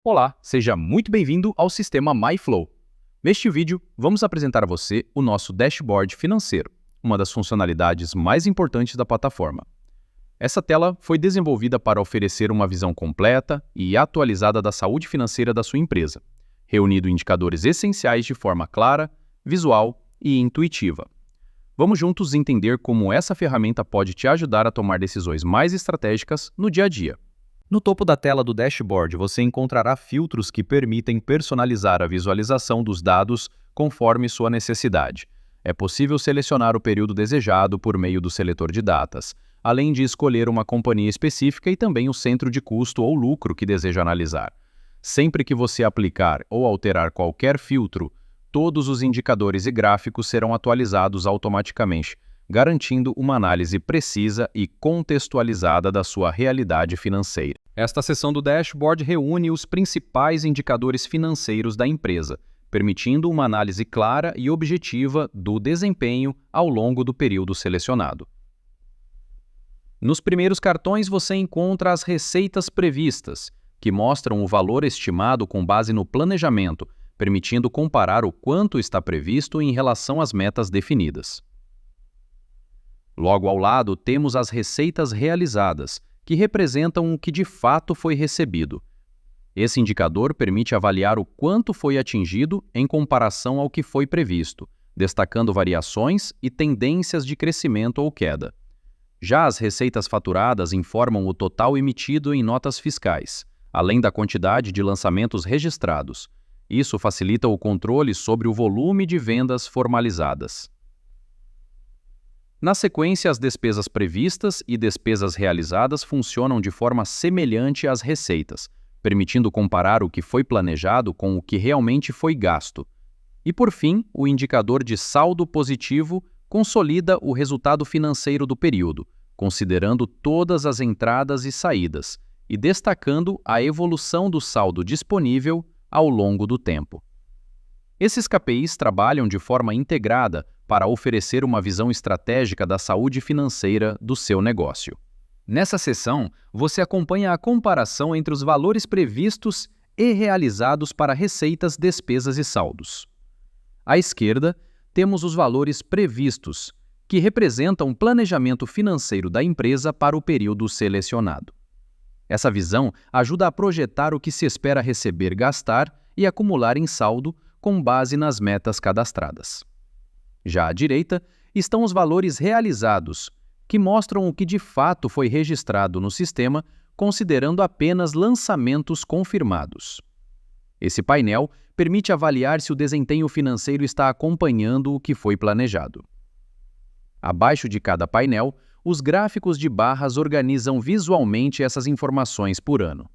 Olá, seja muito bem-vindo ao sistema MyFlow. Neste vídeo, vamos apresentar a você o nosso dashboard financeiro, uma das funcionalidades mais importantes da plataforma. Essa tela foi desenvolvida para oferecer uma visão completa e atualizada da saúde financeira da sua empresa, reunindo indicadores essenciais de forma clara, visual e intuitiva. Vamos juntos entender como essa ferramenta pode te ajudar a tomar decisões mais estratégicas no dia a dia. No topo da tela do dashboard, você encontrará filtros que permitem personalizar a visualização dos dados conforme sua necessidade. É possível selecionar o período desejado por meio do seletor de datas, além de escolher uma companhia específica e também o centro de custo ou lucro que deseja analisar. Sempre que você aplicar ou alterar qualquer filtro, todos os indicadores e gráficos serão atualizados automaticamente, garantindo uma análise precisa e contextualizada da sua realidade financeira. Esta seção do dashboard reúne os principais indicadores financeiros da empresa, permitindo uma análise clara e objetiva do desempenho ao longo do período selecionado. Nos primeiros cartões você encontra as receitas previstas, que mostram o valor estimado com base no planejamento, permitindo comparar o quanto está previsto em relação às metas definidas. Logo ao lado, temos as receitas realizadas, que representam o que de fato foi recebido. Esse indicador permite avaliar o quanto foi atingido em comparação ao que foi previsto, destacando variações e tendências de crescimento ou queda. Já as receitas faturadas informam o total emitido em notas fiscais, além da quantidade de lançamentos registrados. Isso facilita o controle sobre o volume de vendas formalizadas. Na sequência, as despesas previstas e despesas realizadas funcionam de forma semelhante às receitas, permitindo comparar o que foi planejado com o que realmente foi gasto. E, por fim, o indicador de saldo positivo consolida o resultado financeiro do período, considerando todas as entradas e saídas, e destacando a evolução do saldo disponível ao longo do tempo. Esses KPIs trabalham de forma integrada para oferecer uma visão estratégica da saúde financeira do seu negócio. Nessa seção, você acompanha a comparação entre os valores previstos e realizados para receitas, despesas e saldos. À esquerda, temos os valores previstos, que representam o planejamento financeiro da empresa para o período selecionado. Essa visão ajuda a projetar o que se espera receber, gastar e acumular em saldo com base nas metas cadastradas. Já à direita estão os valores realizados, que mostram o que de fato foi registrado no sistema, considerando apenas lançamentos confirmados. Esse painel permite avaliar se o desempenho financeiro está acompanhando o que foi planejado. Abaixo de cada painel, os gráficos de barras organizam visualmente essas informações por ano,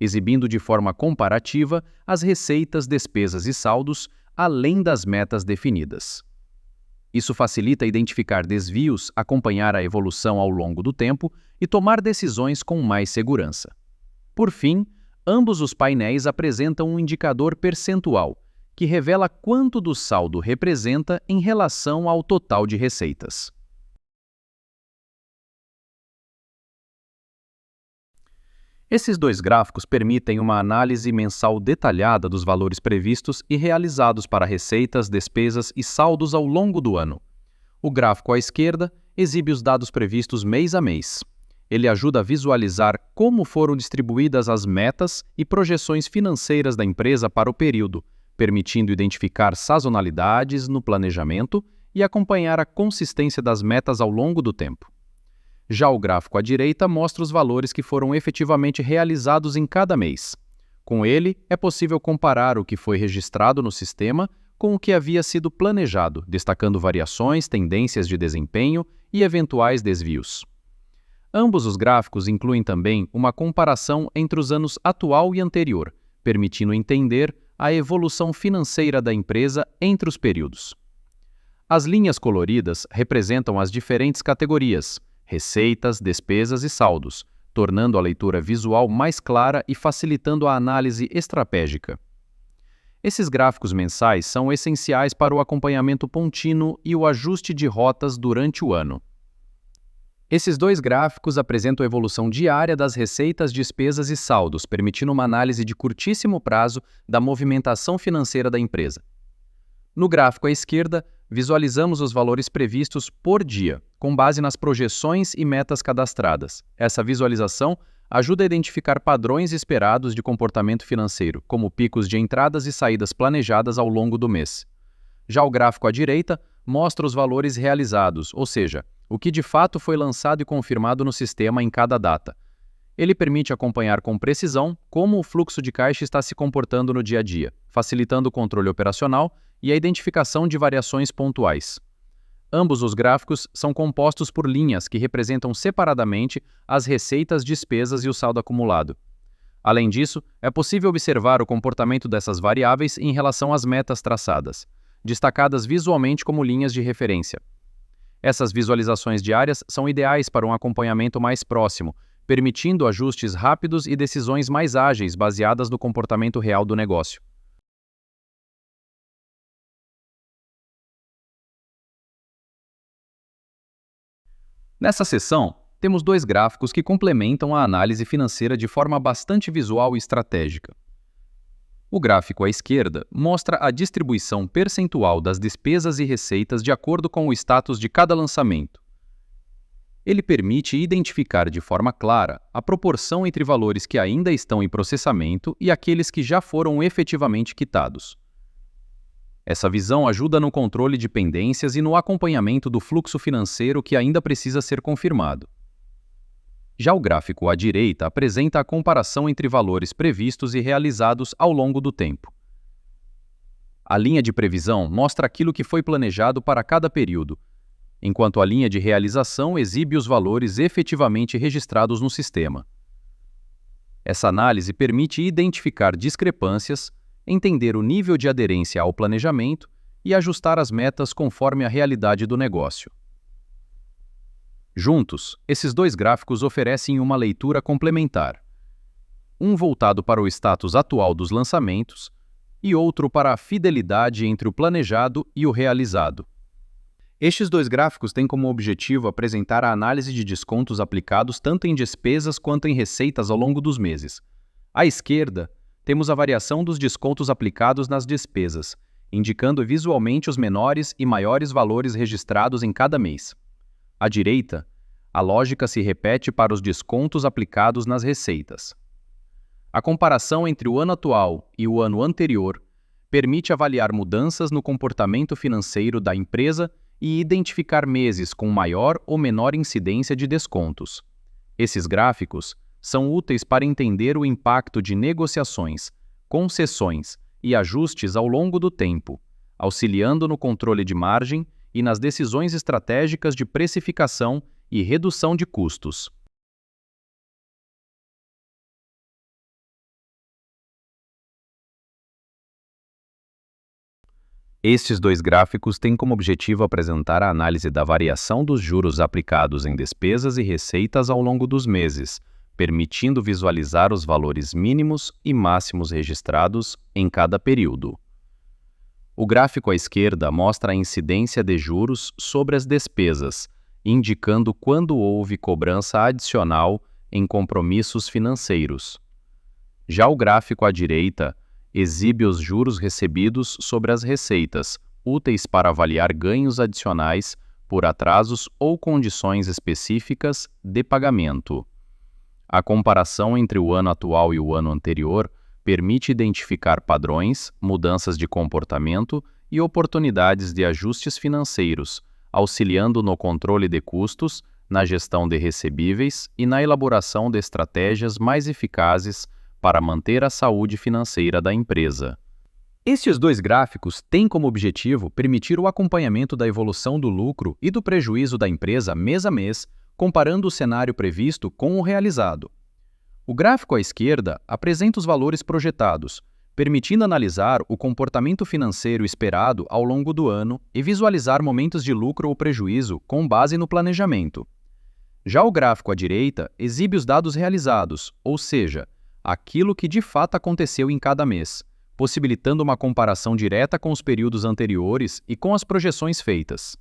exibindo de forma comparativa as receitas, despesas e saldos, além das metas definidas. Isso facilita identificar desvios, acompanhar a evolução ao longo do tempo e tomar decisões com mais segurança. Por fim, ambos os painéis apresentam um indicador percentual, que revela quanto do saldo representa em relação ao total de receitas. Esses dois gráficos permitem uma análise mensal detalhada dos valores previstos e realizados para receitas, despesas e saldos ao longo do ano. O gráfico à esquerda exibe os dados previstos mês a mês. Ele ajuda a visualizar como foram distribuídas as metas e projeções financeiras da empresa para o período, permitindo identificar sazonalidades no planejamento e acompanhar a consistência das metas ao longo do tempo. Já o gráfico à direita mostra os valores que foram efetivamente realizados em cada mês. Com ele, é possível comparar o que foi registrado no sistema com o que havia sido planejado, destacando variações, tendências de desempenho e eventuais desvios. Ambos os gráficos incluem também uma comparação entre os anos atual e anterior, permitindo entender a evolução financeira da empresa entre os períodos. As linhas coloridas representam as diferentes categorias: receitas, despesas e saldos, tornando a leitura visual mais clara e facilitando a análise estratégica. Esses gráficos mensais são essenciais para o acompanhamento contínuo e o ajuste de rotas durante o ano. Esses dois gráficos apresentam a evolução diária das receitas, despesas e saldos, permitindo uma análise de curtíssimo prazo da movimentação financeira da empresa. No gráfico à esquerda, visualizamos os valores previstos por dia, com base nas projeções e metas cadastradas. Essa visualização ajuda a identificar padrões esperados de comportamento financeiro, como picos de entradas e saídas planejadas ao longo do mês. Já o gráfico à direita mostra os valores realizados, ou seja, o que de fato foi lançado e confirmado no sistema em cada data. Ele permite acompanhar com precisão como o fluxo de caixa está se comportando no dia a dia, facilitando o controle operacional e a identificação de variações pontuais. Ambos os gráficos são compostos por linhas que representam separadamente as receitas, despesas e o saldo acumulado. Além disso, é possível observar o comportamento dessas variáveis em relação às metas traçadas, destacadas visualmente como linhas de referência. Essas visualizações diárias são ideais para um acompanhamento mais próximo, permitindo ajustes rápidos e decisões mais ágeis baseadas no comportamento real do negócio. Nessa seção, temos dois gráficos que complementam a análise financeira de forma bastante visual e estratégica. O gráfico à esquerda mostra a distribuição percentual das despesas e receitas de acordo com o status de cada lançamento. Ele permite identificar de forma clara a proporção entre valores que ainda estão em processamento e aqueles que já foram efetivamente quitados. Essa visão ajuda no controle de pendências e no acompanhamento do fluxo financeiro que ainda precisa ser confirmado. Já o gráfico à direita apresenta a comparação entre valores previstos e realizados ao longo do tempo. A linha de previsão mostra aquilo que foi planejado para cada período, enquanto a linha de realização exibe os valores efetivamente registrados no sistema. Essa análise permite identificar discrepâncias, entender o nível de aderência ao planejamento e ajustar as metas conforme a realidade do negócio. Juntos, esses dois gráficos oferecem uma leitura complementar. Um voltado para o status atual dos lançamentos e outro para a fidelidade entre o planejado e o realizado. Estes dois gráficos têm como objetivo apresentar a análise de descontos aplicados tanto em despesas quanto em receitas ao longo dos meses. À esquerda, temos a variação dos descontos aplicados nas despesas, indicando visualmente os menores e maiores valores registrados em cada mês. À direita, a lógica se repete para os descontos aplicados nas receitas. A comparação entre o ano atual e o ano anterior permite avaliar mudanças no comportamento financeiro da empresa e identificar meses com maior ou menor incidência de descontos. Esses gráficos são úteis para entender o impacto de negociações, concessões e ajustes ao longo do tempo, auxiliando no controle de margem e nas decisões estratégicas de precificação e redução de custos. Estes dois gráficos têm como objetivo apresentar a análise da variação dos juros aplicados em despesas e receitas ao longo dos meses, permitindo visualizar os valores mínimos e máximos registrados em cada período. O gráfico à esquerda mostra a incidência de juros sobre as despesas, indicando quando houve cobrança adicional em compromissos financeiros. Já o gráfico à direita exibe os juros recebidos sobre as receitas, úteis para avaliar ganhos adicionais por atrasos ou condições específicas de pagamento. A comparação entre o ano atual e o ano anterior permite identificar padrões, mudanças de comportamento e oportunidades de ajustes financeiros, auxiliando no controle de custos, na gestão de recebíveis e na elaboração de estratégias mais eficazes para manter a saúde financeira da empresa. Estes dois gráficos têm como objetivo permitir o acompanhamento da evolução do lucro e do prejuízo da empresa mês a mês, comparando o cenário previsto com o realizado. O gráfico à esquerda apresenta os valores projetados, permitindo analisar o comportamento financeiro esperado ao longo do ano e visualizar momentos de lucro ou prejuízo com base no planejamento. Já o gráfico à direita exibe os dados realizados, ou seja, aquilo que de fato aconteceu em cada mês, possibilitando uma comparação direta com os períodos anteriores e com as projeções feitas.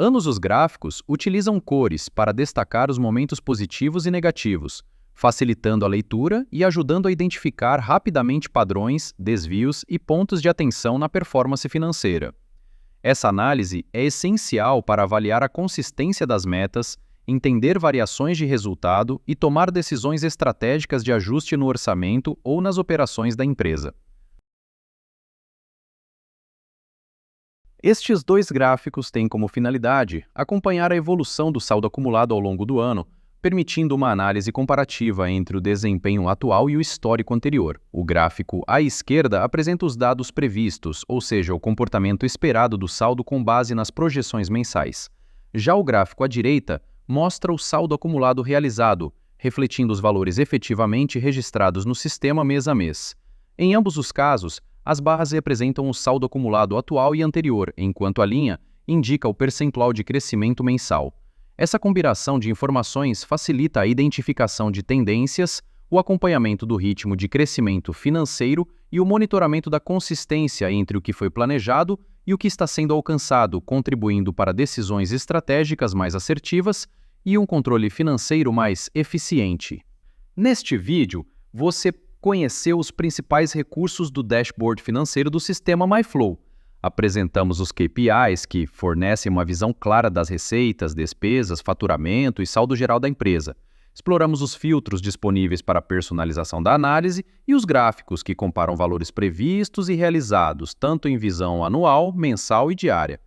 Ambos os gráficos utilizam cores para destacar os momentos positivos e negativos, facilitando a leitura e ajudando a identificar rapidamente padrões, desvios e pontos de atenção na performance financeira. Essa análise é essencial para avaliar a consistência das metas, entender variações de resultado e tomar decisões estratégicas de ajuste no orçamento ou nas operações da empresa. Estes dois gráficos têm como finalidade acompanhar a evolução do saldo acumulado ao longo do ano, permitindo uma análise comparativa entre o desempenho atual e o histórico anterior. O gráfico à esquerda apresenta os dados previstos, ou seja, o comportamento esperado do saldo com base nas projeções mensais. Já o gráfico à direita mostra o saldo acumulado realizado, refletindo os valores efetivamente registrados no sistema mês a mês. Em ambos os casos, as barras representam o saldo acumulado atual e anterior, enquanto a linha indica o percentual de crescimento mensal. Essa combinação de informações facilita a identificação de tendências, o acompanhamento do ritmo de crescimento financeiro e o monitoramento da consistência entre o que foi planejado e o que está sendo alcançado, contribuindo para decisões estratégicas mais assertivas e um controle financeiro mais eficiente. Neste vídeo, você conheceu os principais recursos do dashboard financeiro do sistema MyFlow. Apresentamos os KPIs, que fornecem uma visão clara das receitas, despesas, faturamento e saldo geral da empresa. Exploramos os filtros disponíveis para a personalização da análise e os gráficos, que comparam valores previstos e realizados, tanto em visão anual, mensal e diária.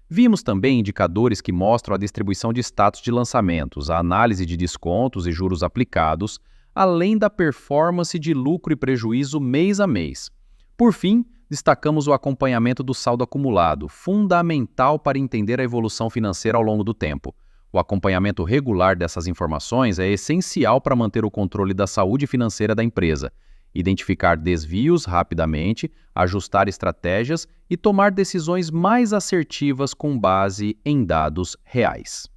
Vimos também indicadores que mostram a distribuição de status de lançamentos, a análise de descontos e juros aplicados, além da performance de lucro e prejuízo mês a mês. Por fim, destacamos o acompanhamento do saldo acumulado, fundamental para entender a evolução financeira ao longo do tempo. O acompanhamento regular dessas informações é essencial para manter o controle da saúde financeira da empresa, identificar desvios rapidamente, ajustar estratégias e tomar decisões mais assertivas com base em dados reais.